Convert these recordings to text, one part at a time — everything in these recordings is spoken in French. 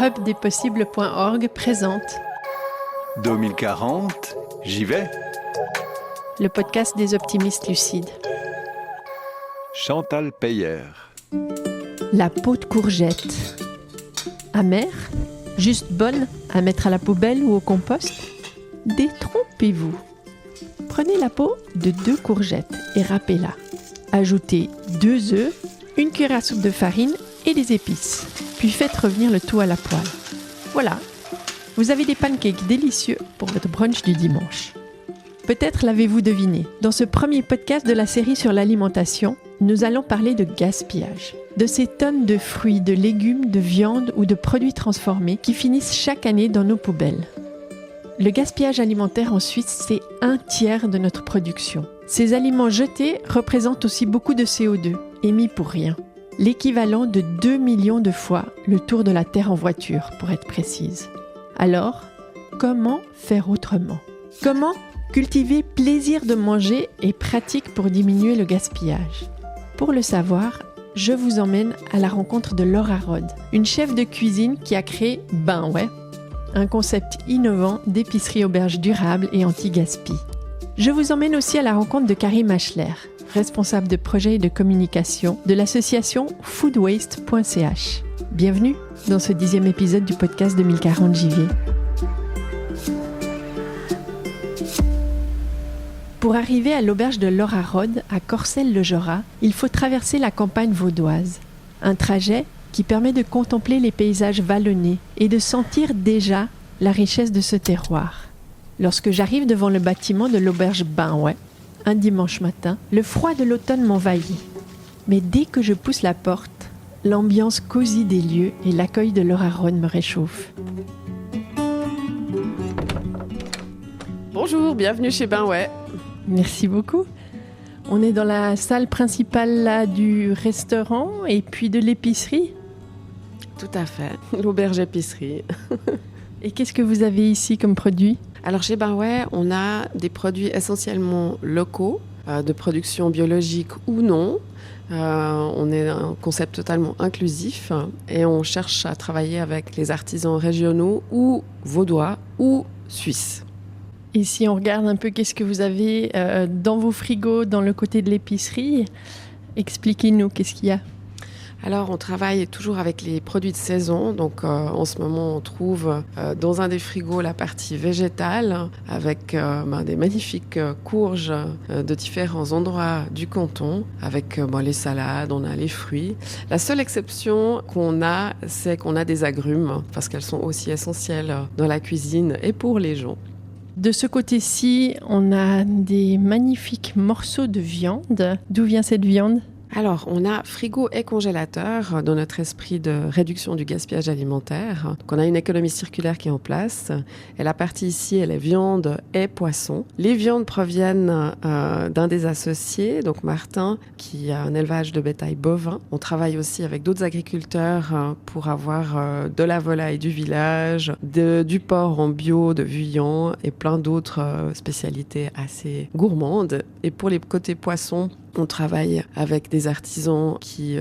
hubdespossibles.org présente 2040, j'y vais. Le podcast des optimistes lucides. Chantal Peyer. La peau de courgette. Amère? Juste bonne à mettre à la poubelle ou au compost? Détrompez-vous. Prenez la peau de 2 courgettes et râpez-la. Ajoutez 2 œufs, une cuillère à soupe de farine et des épices. Puis faites revenir le tout à la poêle. Voilà, vous avez des pancakes délicieux pour votre brunch du dimanche. Peut-être l'avez-vous deviné, dans ce premier podcast de la série sur l'alimentation, nous allons parler de gaspillage. De ces tonnes de fruits, de légumes, de viande ou de produits transformés qui finissent chaque année dans nos poubelles. Le gaspillage alimentaire en Suisse, c'est 1/3 de notre production. Ces aliments jetés représentent aussi beaucoup de CO2, émis pour rien. L'équivalent de 2 millions de fois le tour de la Terre en voiture, pour être précise. Alors, comment faire autrement? Comment cultiver plaisir de manger et pratique pour diminuer le gaspillage? Pour le savoir, je vous emmène à la rencontre de Laura Rod, une chef de cuisine qui a créé un concept innovant d'épicerie auberge durable et anti-gaspi. Je vous emmène aussi à la rencontre de Karim Achler, responsable de projet et de communication de l'association foodwaste.ch. Bienvenue dans ce 10e épisode du podcast 2040 JV. Pour arriver à l'auberge de Laura Rod, à Corcelles-le-Jorat, il faut traverser la campagne vaudoise. Un trajet qui permet de contempler les paysages vallonnés et de sentir déjà la richesse de ce terroir. Lorsque j'arrive devant le bâtiment de l'auberge un dimanche matin, le froid de l'automne m'envahit. Mais dès que je pousse la porte, l'ambiance cosy des lieux et l'accueil de Laura Rod me réchauffe. Bonjour, bienvenue chez Merci beaucoup. On est dans la salle principale là, du restaurant et puis de l'épicerie. Tout à fait, l'auberge épicerie. Et qu'est-ce que vous avez ici comme produit? Alors chez on a des produits essentiellement locaux, de production biologique ou non. On est un concept totalement inclusif et on cherche à travailler avec les artisans régionaux ou vaudois ou suisses. Et si on regarde un peu qu'est-ce que vous avez dans vos frigos, dans le côté de l'épicerie, expliquez-nous qu'est-ce qu'il y a. Alors, on travaille toujours avec les produits de saison. Donc, en ce moment, on trouve dans un des frigos la partie végétale avec des magnifiques courges de différents endroits du canton, avec les salades, on a les fruits. La seule exception qu'on a, c'est qu'on a des agrumes, parce qu'elles sont aussi essentielles dans la cuisine et pour les gens. De ce côté-ci, on a des magnifiques morceaux de viande. D'où vient cette viande ? Alors, on a frigo et congélateur dans notre esprit de réduction du gaspillage alimentaire. Donc, on a une économie circulaire qui est en place. Et la partie ici, elle est viande et poisson. Les viandes proviennent d'un des associés, donc Martin, qui a un élevage de bétail bovin. On travaille aussi avec d'autres agriculteurs pour avoir de la volaille du village, du porc en bio de Vuillan et plein d'autres spécialités assez gourmandes. Et pour les côtés poissons, on travaille avec des artisans qui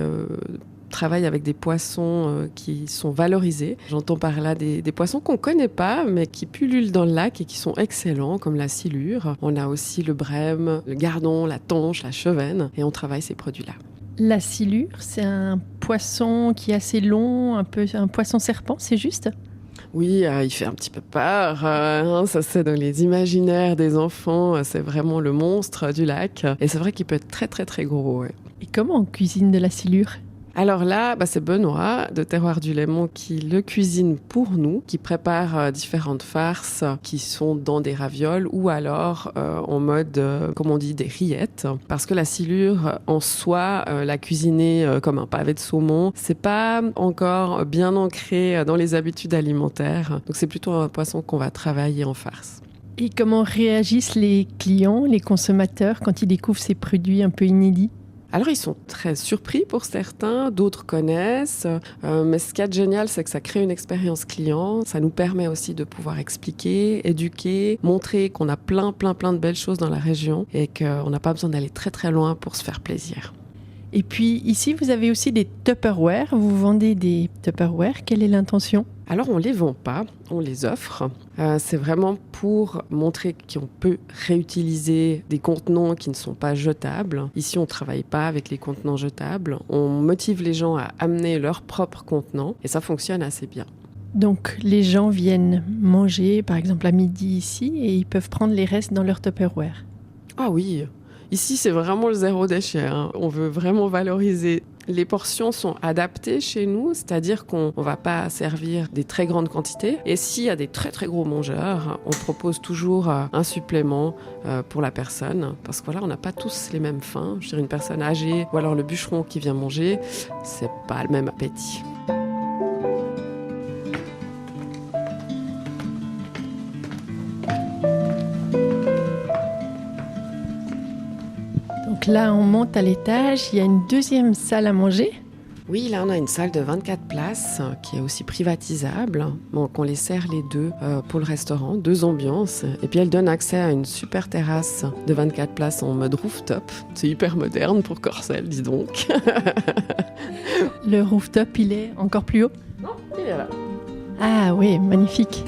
travaillent avec des poissons qui sont valorisés. J'entends par là des poissons qu'on ne connaît pas, mais qui pullulent dans le lac et qui sont excellents, comme la silure. On a aussi le brème, le gardon, la tanche, la chevenne, et on travaille ces produits-là. La silure, c'est un poisson qui est assez long, un peu un poisson serpent, c'est juste ? Oui, il fait un petit peu peur. Ça, c'est dans les imaginaires des enfants. C'est vraiment le monstre du lac. Et c'est vrai qu'il peut être très, très, très gros. Ouais. Et comment on cuisine de la silure ? Alors là, c'est Benoît de Terroir du Léman qui le cuisine pour nous, qui prépare différentes farces qui sont dans des ravioles ou alors en mode, comme on dit, des rillettes. Parce que la silure, en soi, la cuisiner comme un pavé de saumon, c'est pas encore bien ancré dans les habitudes alimentaires. Donc c'est plutôt un poisson qu'on va travailler en farce. Et comment réagissent les clients, les consommateurs, quand ils découvrent ces produits un peu inédits ? Alors, ils sont très surpris pour certains, d'autres connaissent. Mais ce qui est génial, c'est que ça crée une expérience client. Ça nous permet aussi de pouvoir expliquer, éduquer, montrer qu'on a plein de belles choses dans la région et qu'on n'a pas besoin d'aller très très loin pour se faire plaisir. Et puis ici, vous avez aussi des Tupperware. Vous vendez des Tupperware. Quelle est l'intention ? Alors, on ne les vend pas, on les offre. C'est vraiment pour montrer qu'on peut réutiliser des contenants qui ne sont pas jetables. Ici, on ne travaille pas avec les contenants jetables. On motive les gens à amener leurs propres contenants et ça fonctionne assez bien. Donc, les gens viennent manger, par exemple, à midi ici, et ils peuvent prendre les restes dans leur Tupperware. Ah oui, ici, c'est vraiment le zéro déchet. On veut vraiment valoriser. Les portions sont adaptées chez nous, c'est-à-dire qu'on ne va pas servir des très grandes quantités. Et s'il y a des très très gros mangeurs, on propose toujours un supplément pour la personne. Parce que voilà, on n'a pas tous les mêmes faims. Je dirais une personne âgée ou alors le bûcheron qui vient manger, c'est pas le même appétit. Donc là, on monte à l'étage, il y a une deuxième salle à manger. Oui, là on a une salle de 24 places qui est aussi privatisable. Donc on les sert les deux pour le restaurant, 2 ambiances. Et puis elle donne accès à une super terrasse de 24 places en mode rooftop. C'est hyper moderne pour Corcelles, dis donc. Le rooftop, il est encore plus haut? Non, il est là. Ah oui, magnifique.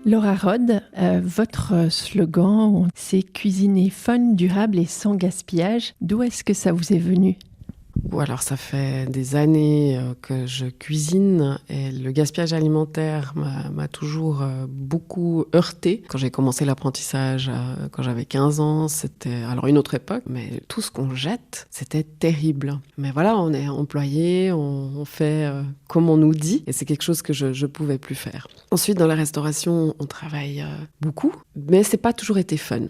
Laura Rod, votre slogan, c'est cuisiner fun, durable et sans gaspillage. D'où est-ce que ça vous est venu ? Bon, alors ça fait des années que je cuisine et le gaspillage alimentaire m'a toujours beaucoup heurté. Quand j'ai commencé l'apprentissage, quand j'avais 15 ans, c'était alors une autre époque, mais tout ce qu'on jette, c'était terrible. Mais voilà, on est employé, on fait comme on nous dit et c'est quelque chose que je pouvais plus faire. Ensuite, dans la restauration, on travaille beaucoup, mais c'est pas toujours été fun.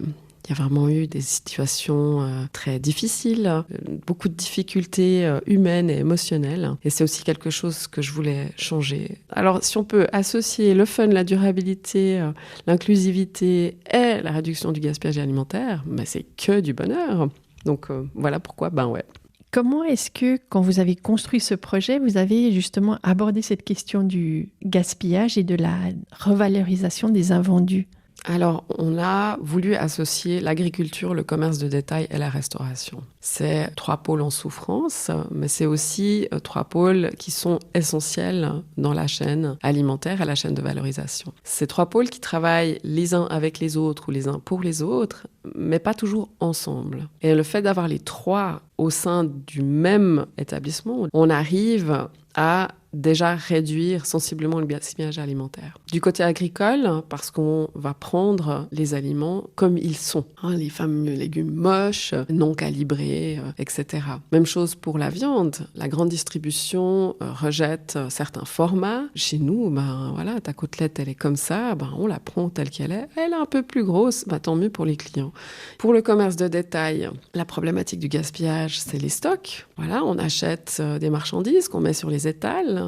Il y a vraiment eu des situations très difficiles, beaucoup de difficultés humaines et émotionnelles. Et c'est aussi quelque chose que je voulais changer. Alors, si on peut associer le fun, la durabilité, l'inclusivité et la réduction du gaspillage alimentaire, ben c'est que du bonheur. Donc, voilà pourquoi, ouais. Comment est-ce que, quand vous avez construit ce projet, vous avez justement abordé cette question du gaspillage et de la revalorisation des invendus ? Alors, on a voulu associer l'agriculture, le commerce de détail et la restauration. C'est 3 pôles en souffrance, mais c'est aussi 3 pôles qui sont essentiels dans la chaîne alimentaire et la chaîne de valorisation. Ces 3 pôles qui travaillent les uns avec les autres ou les uns pour les autres, mais pas toujours ensemble. Et le fait d'avoir les 3 au sein du même établissement, on arrive à déjà réduire sensiblement le gaspillage alimentaire. Du côté agricole, parce qu'on va prendre les aliments comme ils sont, les fameux légumes moches, non calibrés, etc. Même chose pour la viande. La grande distribution rejette certains formats. Chez nous, voilà, ta côtelette, elle est comme ça, on la prend telle qu'elle est. Elle est un peu plus grosse, tant mieux pour les clients. Pour le commerce de détail, la problématique du gaspillage, c'est les stocks. Voilà, on achète des marchandises qu'on met sur les étals,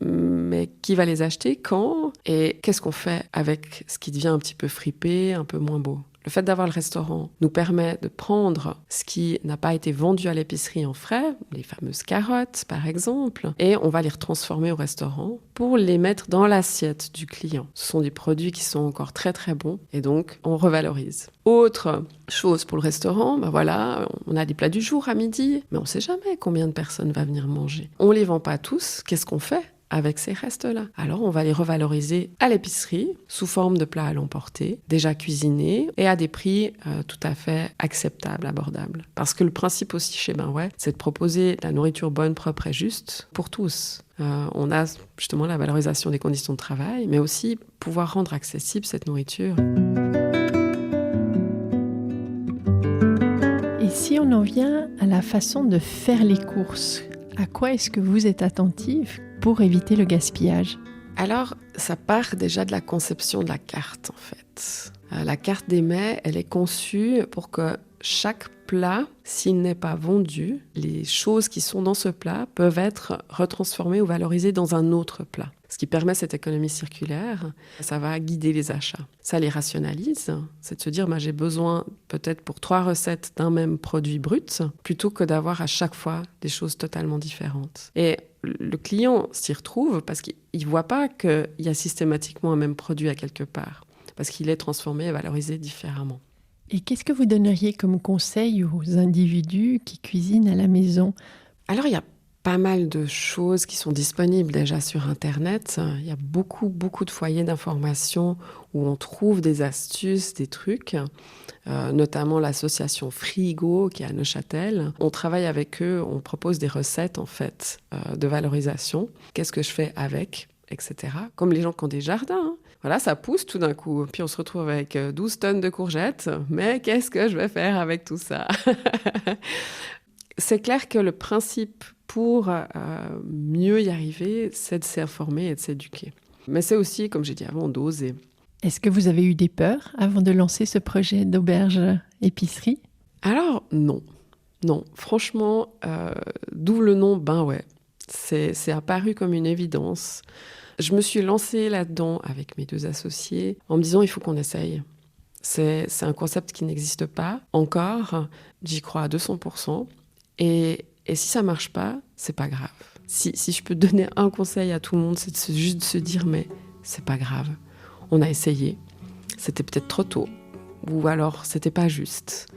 mais qui va les acheter, quand et qu'est-ce qu'on fait avec ce qui devient un petit peu fripé, un peu moins beau. Le fait d'avoir le restaurant nous permet de prendre ce qui n'a pas été vendu à l'épicerie en frais, les fameuses carottes par exemple, et on va les retransformer au restaurant pour les mettre dans l'assiette du client. Ce sont des produits qui sont encore très très bons et donc on revalorise. Autre chose pour le restaurant, voilà, on a des plats du jour à midi, mais on ne sait jamais combien de personnes vont venir manger. On ne les vend pas tous, qu'est-ce qu'on fait avec ces restes-là? Alors, on va les revaloriser à l'épicerie sous forme de plats à l'emporter, déjà cuisinés et à des prix tout à fait acceptables, abordables. Parce que le principe aussi chez c'est de proposer de la nourriture bonne, propre et juste pour tous. On a justement la valorisation des conditions de travail, mais aussi pouvoir rendre accessible cette nourriture. Et si on en vient à la façon de faire les courses, à quoi est-ce que vous êtes attentif pour éviter le gaspillage? Alors, ça part déjà de la conception de la carte, en fait. La carte des mets, elle est conçue pour que chaque plat, s'il n'est pas vendu, les choses qui sont dans ce plat peuvent être retransformées ou valorisées dans un autre plat. Ce qui permet cette économie circulaire, ça va guider les achats. Ça les rationalise, c'est de se dire j'ai besoin peut-être pour 3 recettes d'un même produit brut, plutôt que d'avoir à chaque fois des choses totalement différentes. Et le client s'y retrouve parce qu'il ne voit pas qu'il y a systématiquement un même produit à quelque part, parce qu'il est transformé et valorisé différemment. Et qu'est-ce que vous donneriez comme conseil aux individus qui cuisinent à la maison ? Alors, il y a pas mal de choses qui sont disponibles déjà sur Internet. Il y a beaucoup de foyers d'information où on trouve des astuces, des trucs, notamment l'association Frigo qui est à Neuchâtel. On travaille avec eux, on propose des recettes en fait de valorisation. Qu'est-ce que je fais avec, etc. Comme les gens qui ont des jardins. Hein. Voilà, ça pousse tout d'un coup. Puis on se retrouve avec 12 tonnes de courgettes. Mais qu'est-ce que je vais faire avec tout ça? C'est clair que le principe pour mieux y arriver, c'est de s'informer et de s'éduquer. Mais c'est aussi, comme j'ai dit avant, d'oser. Est-ce que vous avez eu des peurs avant de lancer ce projet d'auberge-épicerie? Alors, non. Non, franchement, d'où le nom, ben ouais. C'est apparu comme une évidence. Je me suis lancée là-dedans avec mes 2 associés en me disant, il faut qu'on essaye. C'est un concept qui n'existe pas encore. J'y crois à 200%. Et si ça marche pas, c'est pas grave. Si je peux donner un conseil à tout le monde, c'est juste de se dire, mais c'est pas grave. On a essayé. C'était peut-être trop tôt. Ou alors, c'était pas juste.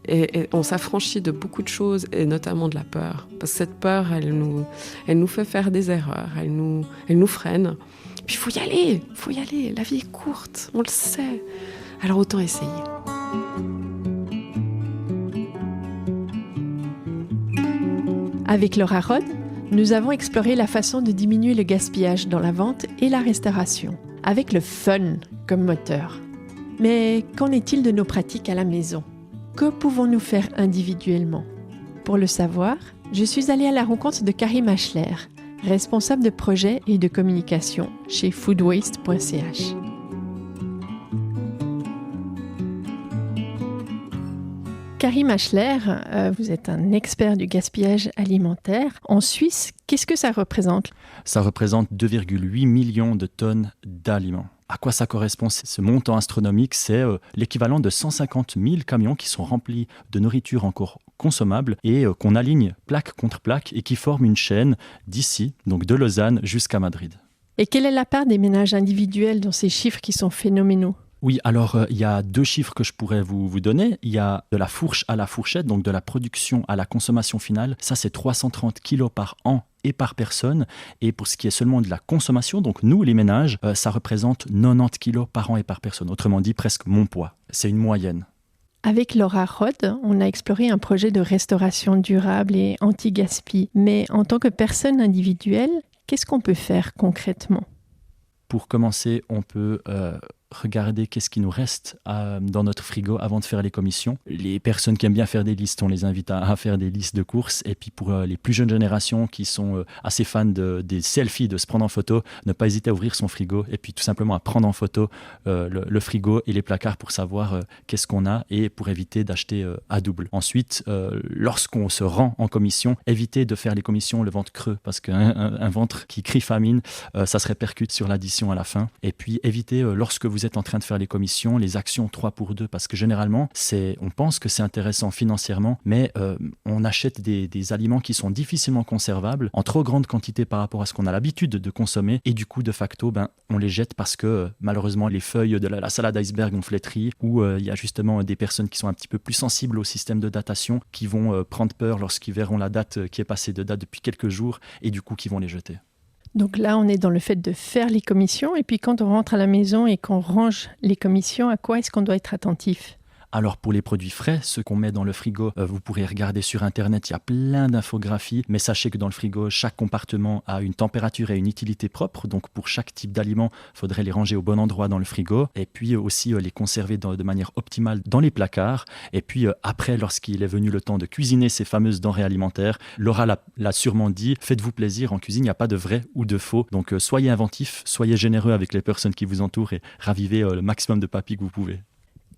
Et on s'affranchit de beaucoup de choses, et notamment de la peur. Parce que cette peur, elle nous fait faire des erreurs, elle nous freine. Puis il faut y aller. La vie est courte, on le sait. Alors autant essayer. Avec Laura Rod, nous avons exploré la façon de diminuer le gaspillage dans la vente et la restauration, avec le fun comme moteur. Mais qu'en est-il de nos pratiques à la maison? Que pouvons-nous faire individuellement? Pour le savoir, je suis allée à la rencontre de Karim Achler, responsable de projet et de communication chez foodwaste.ch. Karim Achler, vous êtes un expert du gaspillage alimentaire. En Suisse, qu'est-ce que ça représente? Ça représente 2,8 millions de tonnes d'aliments. À quoi ça correspond? Ce montant astronomique, c'est l'équivalent de 150 000 camions qui sont remplis de nourriture encore consommable et qu'on aligne plaque contre plaque et qui forment une chaîne d'ici, donc de Lausanne jusqu'à Madrid. Et quelle est la part des ménages individuels dans ces chiffres qui sont phénoménaux? Oui, alors il y a 2 chiffres que je pourrais vous donner. Il y a de la fourche à la fourchette, donc de la production à la consommation finale. Ça, c'est 330 kilos par an et par personne. Et pour ce qui est seulement de la consommation, donc nous, les ménages, ça représente 90 kilos par an et par personne. Autrement dit, presque mon poids. C'est une moyenne. Avec Laura Rod, on a exploré un projet de restauration durable et anti-gaspi. Mais en tant que personne individuelle, qu'est-ce qu'on peut faire concrètement? Pour commencer, on peut regarder qu'est-ce qui nous reste dans notre frigo avant de faire les commissions. Les personnes qui aiment bien faire des listes, on les invite à faire des listes de courses. Et puis pour les plus jeunes générations qui sont assez fans des selfies, de se prendre en photo, ne pas hésiter à ouvrir son frigo et puis tout simplement à prendre en photo le frigo et les placards pour savoir qu'est-ce qu'on a et pour éviter d'acheter à double. Ensuite, lorsqu'on se rend en commission, évitez de faire les commissions le ventre creux parce qu'un ventre qui crie famine, ça se répercute sur l'addition à la fin. Et puis évitez, lorsque vous êtes en train de faire les commissions, les actions 3 pour 2, parce que généralement, on pense que c'est intéressant financièrement, mais on achète des aliments qui sont difficilement conservables, en trop grande quantité par rapport à ce qu'on a l'habitude de consommer, et du coup, de facto, on les jette parce que malheureusement, les feuilles de la salade iceberg ont flétri, ou il y a justement des personnes qui sont un petit peu plus sensibles au système de datation, qui vont prendre peur lorsqu'ils verront la date qui est passée de date depuis quelques jours, et du coup, qui vont les jeter. Donc là, on est dans le fait de faire les commissions. Et puis quand on rentre à la maison et qu'on range les commissions, à quoi est-ce qu'on doit être attentif ? Alors pour les produits frais, ceux qu'on met dans le frigo, vous pourrez regarder sur Internet, il y a plein d'infographies, mais sachez que dans le frigo, chaque compartiment a une température et une utilité propre, donc pour chaque type d'aliment, il faudrait les ranger au bon endroit dans le frigo, et puis aussi les conserver de manière optimale dans les placards, et puis après, lorsqu'il est venu le temps de cuisiner ces fameuses denrées alimentaires, Laura l'a sûrement dit, faites-vous plaisir, en cuisine, il n'y a pas de vrai ou de faux, donc soyez inventifs, soyez généreux avec les personnes qui vous entourent et ravivez le maximum de papilles que vous pouvez.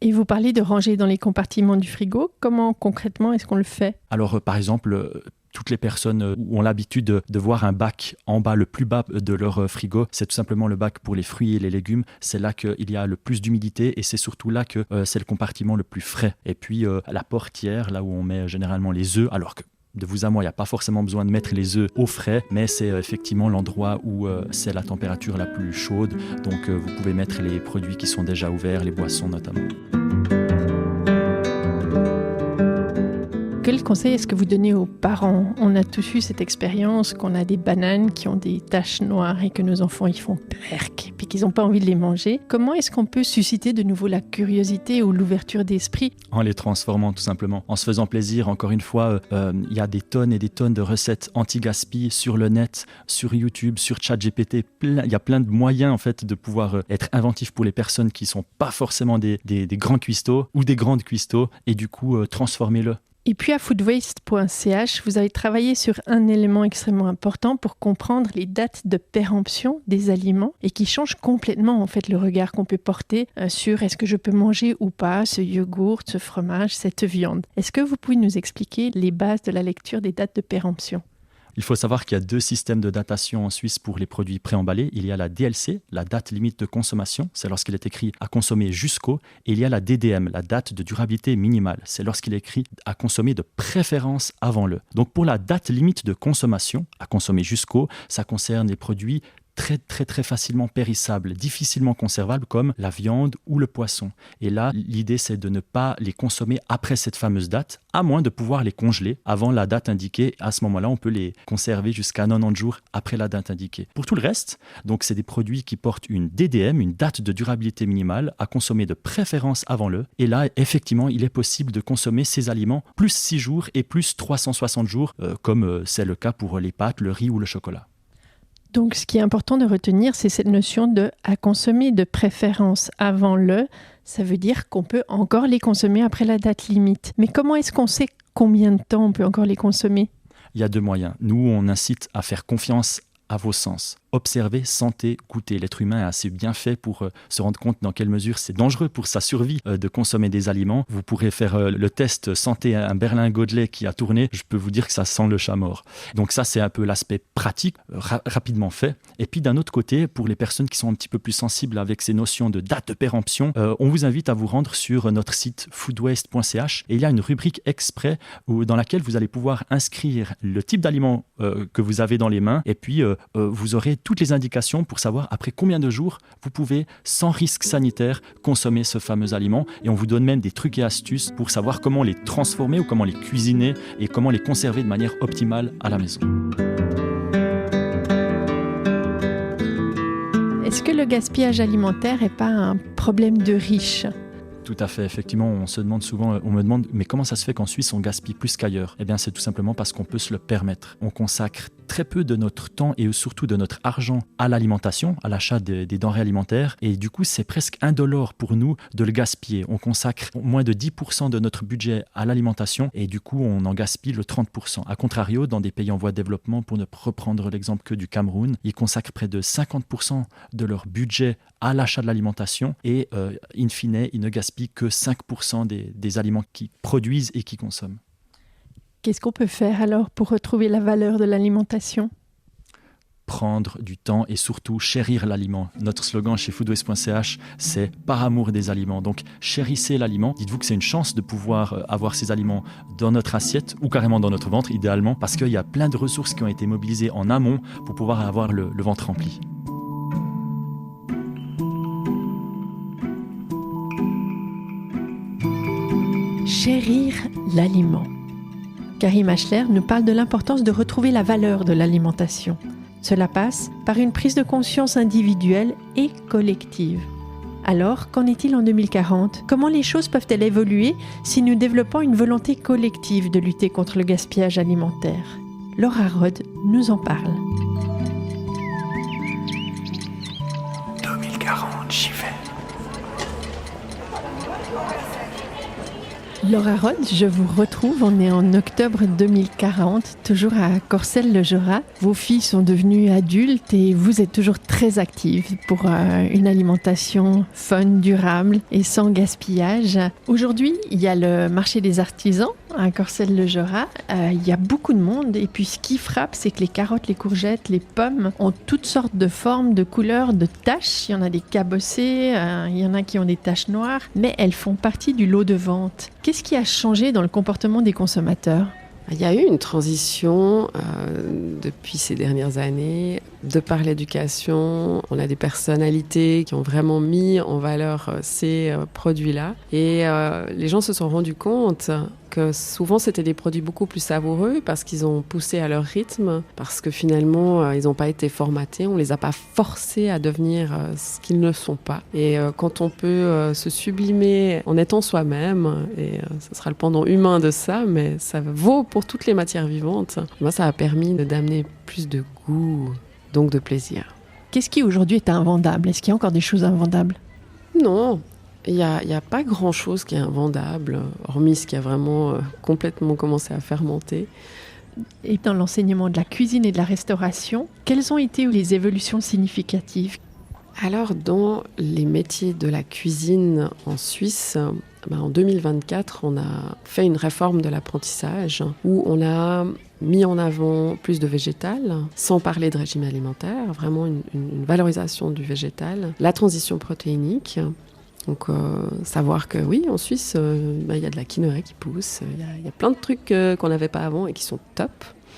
Et vous parlez de ranger dans les compartiments du frigo. Comment concrètement est-ce qu'on le fait ? Alors par exemple, toutes les personnes ont l'habitude de voir un bac en bas, le plus bas de leur frigo, c'est tout simplement le bac pour les fruits et les légumes. C'est là qu'il y a le plus d'humidité et c'est surtout là que c'est le compartiment le plus frais. Et puis la portière, là où on met généralement les œufs, alors que de vous à moi, il n'y a pas forcément besoin de mettre les œufs au frais, mais c'est effectivement l'endroit où c'est la température la plus chaude. Donc vous pouvez mettre les produits qui sont déjà ouverts, les boissons notamment. Quel Quel conseil est-ce que vous donnez aux parents ? On a tous eu cette expérience qu'on a des bananes qui ont des taches noires et que nos enfants ils font perc, puis qu'ils n'ont pas envie de les manger. Comment est-ce qu'on peut susciter de nouveau la curiosité ou l'ouverture d'esprit ? En les transformant tout simplement, en se faisant plaisir. Encore une fois, il y a des tonnes et des tonnes de recettes anti-gaspi sur le net, sur YouTube, sur ChatGPT. Il y a plein de moyens en fait de pouvoir être inventif pour les personnes qui sont pas forcément des grands cuistots ou des grandes cuistots, et du coup transformez-le. Et puis à foodwaste.ch, vous avez travaillé sur un élément extrêmement important pour comprendre les dates de péremption des aliments et qui change complètement en fait le regard qu'on peut porter sur est-ce que je peux manger ou pas ce yogourt, ce fromage, cette viande. Est-ce que vous pouvez nous expliquer les bases de la lecture des dates de péremption ? Il faut savoir qu'il y a 2 systèmes de datation en Suisse pour les produits préemballés. Il y a la DLC, la date limite de consommation, c'est lorsqu'il est écrit à consommer jusqu'au, et il y a la DDM, la date de durabilité minimale, c'est lorsqu'il est écrit à consommer de préférence avant le. Donc pour la date limite de consommation, à consommer jusqu'au, ça concerne les produits très facilement périssables, difficilement conservables comme la viande ou le poisson. Et là, l'idée c'est de ne pas les consommer après cette fameuse date, à moins de pouvoir les congeler avant la date indiquée. À ce moment-là, on peut les conserver jusqu'à 90 jours après la date indiquée. Pour tout le reste, donc c'est des produits qui portent une DDM, une date de durabilité minimale, à consommer de préférence avant le. Et là, effectivement, il est possible de consommer ces aliments plus 6 jours et plus 360 jours, comme c'est le cas pour les pâtes, le riz ou le chocolat. Donc, ce qui est important de retenir, c'est cette notion de à consommer de préférence avant le. Ça veut dire qu'on peut encore les consommer après la date limite. Mais comment est-ce qu'on sait combien de temps on peut encore les consommer ? Il y a 2 moyens. Nous, on incite à faire confiance à vos sens. Observer, senter, goûter. L'être humain est assez bien fait pour se rendre compte dans quelle mesure c'est dangereux pour sa survie de consommer des aliments. Vous pourrez faire le test, sentez un berlingot de lait qui a tourné, je peux vous dire que ça sent le chat mort. Donc ça, c'est un peu l'aspect pratique, rapidement fait. Et puis d'un autre côté, pour les personnes qui sont un petit peu plus sensibles avec ces notions de date de péremption, on vous invite à vous rendre sur notre site foodwaste.ch, et il y a une rubrique exprès dans laquelle vous allez pouvoir inscrire le type d'aliment que vous avez dans les mains, et puis vous aurez toutes les indications pour savoir après combien de jours vous pouvez, sans risque sanitaire, consommer ce fameux aliment. Et on vous donne même des trucs et astuces pour savoir comment les transformer ou comment les cuisiner et comment les conserver de manière optimale à la maison. Est-ce que le gaspillage alimentaire n'est pas un problème de riches ? Tout à fait, effectivement, on me demande mais comment ça se fait qu'en Suisse on gaspille plus qu'ailleurs ? Eh bien c'est tout simplement parce qu'on peut se le permettre. On consacre très peu de notre temps et surtout de notre argent à l'alimentation, à l'achat des denrées alimentaires, et du coup c'est presque indolore pour nous de le gaspiller. On consacre moins de 10% de notre budget à l'alimentation et du coup on en gaspille le 30%. A contrario, dans des pays en voie de développement, pour ne reprendre l'exemple que du Cameroun, ils consacrent près de 50% de leur budget à l'achat de l'alimentation et in fine, ils ne gaspillent que 5% des aliments qu'ils produisent et qu'ils consomment. Qu'est-ce qu'on peut faire alors pour retrouver la valeur de l'alimentation ? Prendre du temps et surtout chérir l'aliment. Notre slogan chez foodwaste.ch, c'est « par amour des aliments ». Donc chérissez l'aliment. Dites-vous que c'est une chance de pouvoir avoir ces aliments dans notre assiette ou carrément dans notre ventre, idéalement, parce qu'il y a plein de ressources qui ont été mobilisées en amont pour pouvoir avoir le ventre rempli. Chérir l'aliment. Karim Achler nous parle de l'importance de retrouver la valeur de l'alimentation. Cela passe par une prise de conscience individuelle et collective. Alors, qu'en est-il en 2040 ? Comment les choses peuvent-elles évoluer si nous développons une volonté collective de lutter contre le gaspillage alimentaire ? Laura Rod nous en parle. 2040, j'y vais. Laura Rod, je vous retrouve, on est en octobre 2040, toujours à Corcelles-le-Jura. Vos filles sont devenues adultes et vous êtes toujours très active pour une alimentation fun, durable et sans gaspillage. Aujourd'hui, il y a le marché des artisans à Corcelles-le-Jura. Il y a beaucoup de monde et puis ce qui frappe, c'est que les carottes, les courgettes, les pommes ont toutes sortes de formes, de couleurs, de taches. Il y en a des cabossées, il y en a qui ont des taches noires, mais elles font partie du lot de vente. Qu'est-ce qui a changé dans le comportement des consommateurs ? Il y a eu une transition depuis ces dernières années. De par l'éducation, on a des personnalités qui ont vraiment mis en valeur ces produits-là. Et les gens se sont rendus compte que souvent c'était des produits beaucoup plus savoureux parce qu'ils ont poussé à leur rythme, parce que finalement ils n'ont pas été formatés, on les a pas forcés à devenir ce qu'ils ne sont pas. Et quand on peut se sublimer en étant soi-même, et ce sera le pendant humain de ça, mais ça vaut pour toutes les matières vivantes, moi ça a permis d'amener plus de goût, donc de plaisir. Qu'est-ce qui aujourd'hui est invendable? Est-ce qu'il y a encore des choses invendables? Non, il n'y a pas grand-chose qui est invendable, hormis ce qui a vraiment complètement commencé à fermenter. Et dans l'enseignement de la cuisine et de la restauration, quelles ont été les évolutions significatives? Alors, dans les métiers de la cuisine en Suisse, en 2024, on a fait une réforme de l'apprentissage où on a mis en avant plus de végétal, sans parler de régime alimentaire, vraiment une valorisation du végétal, la transition protéinique. Donc, savoir que oui, en Suisse, y a de la quinoa qui pousse, il y a plein de trucs qu'on n'avait pas avant et qui sont top.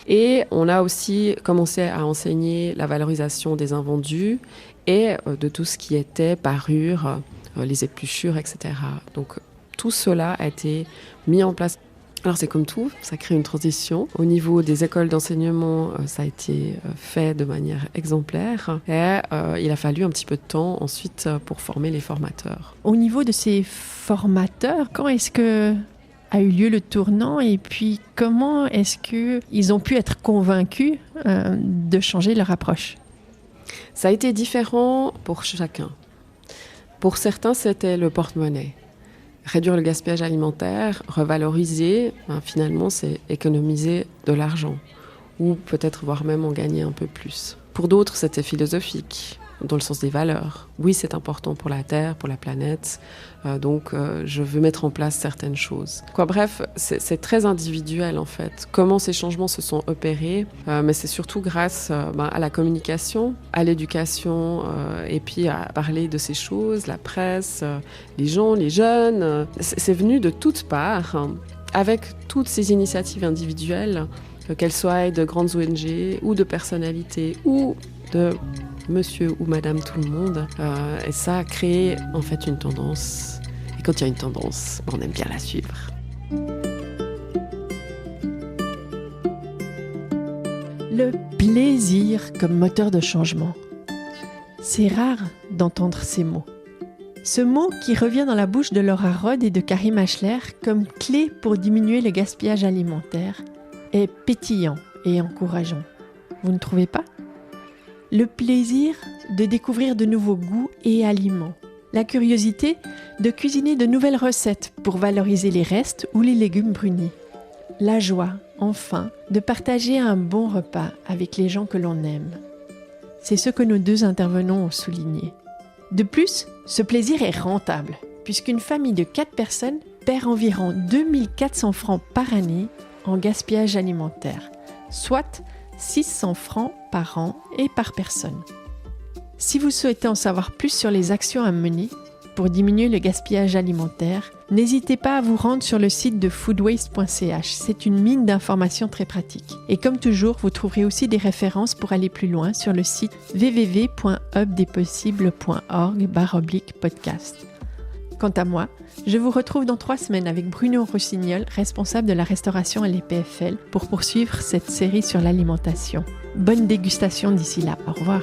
Et on a aussi commencé à enseigner la valorisation des invendus et de tout ce qui était parure, les épluchures, etc. Donc, tout cela a été mis en place. Alors c'est comme tout, ça crée une transition. Au niveau des écoles d'enseignement, ça a été fait de manière exemplaire et il a fallu un petit peu de temps ensuite pour former les formateurs. Au niveau de ces formateurs, quand est-ce que a eu lieu le tournant et puis comment est-ce qu'ils ont pu être convaincus de changer leur approche? Ça a été différent pour chacun. Pour certains, c'était le porte-monnaie. Réduire le gaspillage alimentaire, revaloriser, finalement, c'est économiser de l'argent. Ou peut-être, voire même en gagner un peu plus. Pour d'autres, c'était philosophique, dans le sens des valeurs. Oui, c'est important pour la Terre, pour la planète, donc je veux mettre en place certaines choses. Bref, c'est très individuel en fait. Comment ces changements se sont opérés, mais c'est surtout grâce à la communication, à l'éducation, et puis à parler de ces choses, la presse, les gens, les jeunes. C'est venu de toutes parts, avec toutes ces initiatives individuelles, qu'elles soient de grandes ONG ou de personnalités ou de monsieur ou madame tout le monde. Et ça a créé en fait une tendance. Et quand il y a une tendance, on aime bien la suivre. Le plaisir comme moteur de changement. C'est rare d'entendre ces mots. Ce mot qui revient dans la bouche de Laura Rod et de Karim Achler comme clé pour diminuer le gaspillage alimentaire est pétillant et encourageant. Vous ne trouvez pas ? Le plaisir de découvrir de nouveaux goûts et aliments. La curiosité de cuisiner de nouvelles recettes pour valoriser les restes ou les légumes brunis. La joie, enfin, de partager un bon repas avec les gens que l'on aime. C'est ce que nos deux intervenants ont souligné. De plus, ce plaisir est rentable, puisqu'une famille de 4 personnes perd environ 2400 francs par année en gaspillage alimentaire, soit 600 francs par an et par personne. Si vous souhaitez en savoir plus sur les actions à mener pour diminuer le gaspillage alimentaire, n'hésitez pas à vous rendre sur le site de foodwaste.ch. C'est une mine d'informations très pratique. Et comme toujours, vous trouverez aussi des références pour aller plus loin sur le site www.hubdespossibles.org/podcast. Quant à moi, je vous retrouve dans 3 semaines avec Bruno Rossignol, responsable de la restauration à l'EPFL, pour poursuivre cette série sur l'alimentation. Bonne dégustation d'ici là. Au revoir.